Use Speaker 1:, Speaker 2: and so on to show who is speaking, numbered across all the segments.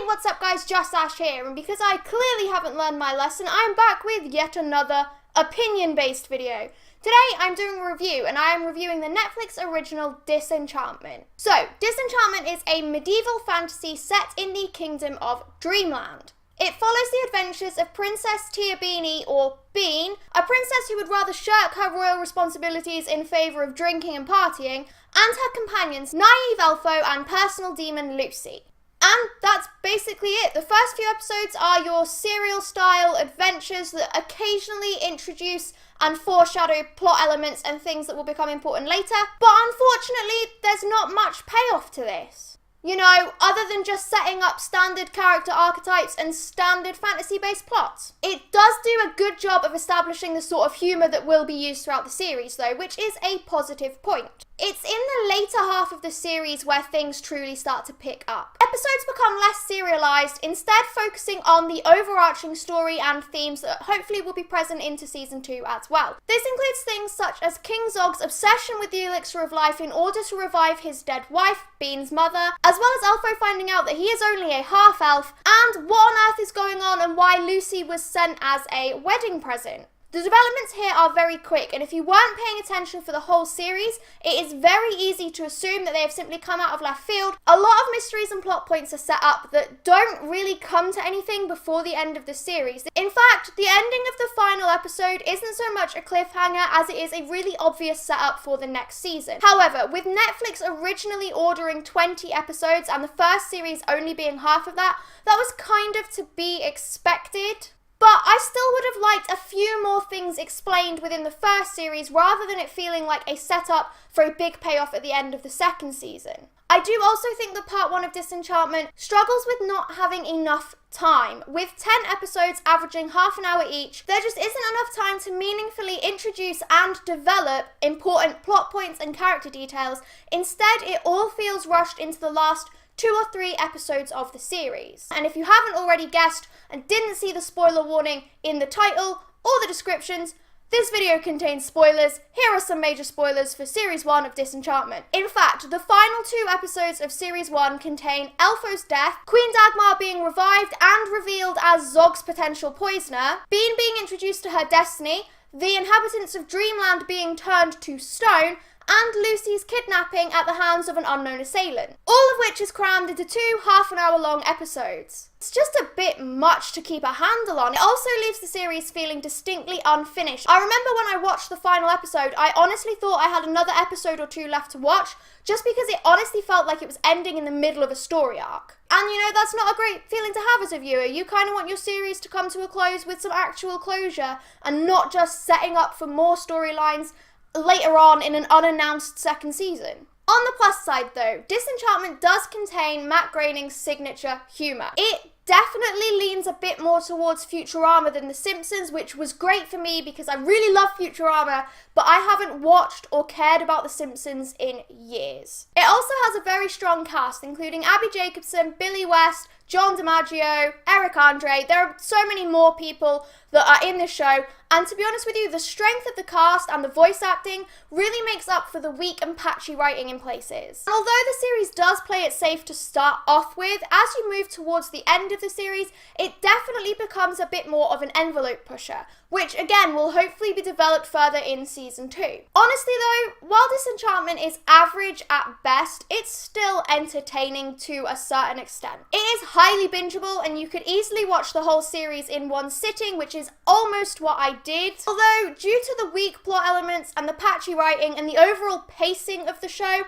Speaker 1: what's up guys, Just Ash here, and because I clearly haven't learned my lesson, I'm back with yet another opinion-based video. Today I'm doing a review, and I am reviewing the Netflix original Disenchantment. So, Disenchantment is a medieval fantasy set in the kingdom of Dreamland. It follows the adventures of Princess Tiabini, or Bean, a princess who would rather shirk her royal responsibilities in favour of drinking and partying, and her companions Naive Elfo and personal demon Lucy. And that's basically it. The first few episodes are your serial-style adventures that occasionally introduce and foreshadow plot elements and things that will become important later, but unfortunately, there's not much payoff to this. You know, other than just setting up standard character archetypes and standard fantasy-based plots. It does do a good job of establishing the sort of humour that will be used throughout the series though, which is a positive point. It's in the later half of the series where things truly start to pick up. Episodes become less serialised, instead focusing on the overarching story and themes that hopefully will be present into Season 2 as well. This includes things such as King Zog's obsession with the elixir of life in order to revive his dead wife, Bean's mother, as well as Elfo finding out that he is only a half-elf, and what on earth is going on and why Lucy was sent as a wedding present. The developments here are very quick, and if you weren't paying attention for the whole series, it is very easy to assume that they have simply come out of left field. A lot of mysteries and plot points are set up that don't really come to anything before the end of the series. In fact, the ending of the final episode isn't so much a cliffhanger as it is a really obvious setup for the next season. However, with Netflix originally ordering 20 episodes and the first series only being half of that, that was kind of to be expected. But I still would have liked a few more things explained within the first series rather than it feeling like a setup for a big payoff at the end of the second season. I do also think that part 1 of Disenchantment struggles with not having enough time. With 10 episodes averaging half an hour each, there just isn't enough time to meaningfully introduce and develop important plot points and character details. Instead, it all feels rushed into the last 2 or 3 episodes of the series. And if you haven't already guessed and didn't see the spoiler warning in the title or the descriptions, this video contains spoilers. Here are some major spoilers for Series 1 of Disenchantment. In fact, the final 2 episodes of Series 1 contain Elfo's death, Queen Dagmar being revived and revealed as Zog's potential poisoner, Bean being introduced to her destiny, the inhabitants of Dreamland being turned to stone, and Lucy's kidnapping at the hands of an unknown assailant. All of which is crammed into 2 half-an-hour-long episodes. It's just a bit much to keep a handle on. It also leaves the series feeling distinctly unfinished. I remember when I watched the final episode, I honestly thought I had another episode or 2 left to watch, just because it honestly felt like it was ending in the middle of a story arc. And you know, that's not a great feeling to have as a viewer. You kind of want your series to come to a close with some actual closure, and not just setting up for more storylines later on in an unannounced second season. On the plus side though, Disenchantment does contain Matt Groening's signature humour. It definitely leans a bit more towards Futurama than The Simpsons, which was great for me because I really love Futurama, but I haven't watched or cared about The Simpsons in years. It also has a very strong cast, including Abby Jacobson, Billy West, John DiMaggio, Eric Andre. There are so many more people that are in the show, and to be honest with you, the strength of the cast and the voice acting really makes up for the weak and patchy writing in places. And although the series does play it safe to start off with, as you move towards the end of the series, it definitely becomes a bit more of an envelope pusher, which again will hopefully be developed further in Season 2. Honestly though, while Disenchantment is average at best, it's still entertaining to a certain extent. It is highly bingeable, and you could easily watch the whole series in one sitting, which is almost what I did. Although, due to the weak plot elements and the patchy writing and the overall pacing of the show,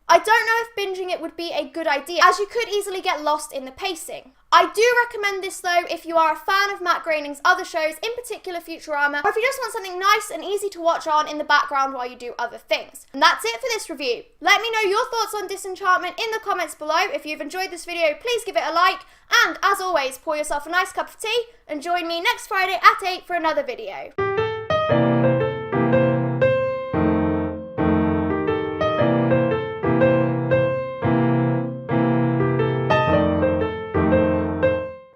Speaker 1: I don't know if binging it would be a good idea, as you could easily get lost in the pacing. I do recommend this though if you are a fan of Matt Groening's other shows, in particular Futurama, or if you just want something nice and easy to watch on in the background while you do other things. And that's it for this review. Let me know your thoughts on Disenchantment in the comments below. If you've enjoyed this video, please give it a like, and as always, pour yourself a nice cup of tea and join me next Friday at 8 for another video.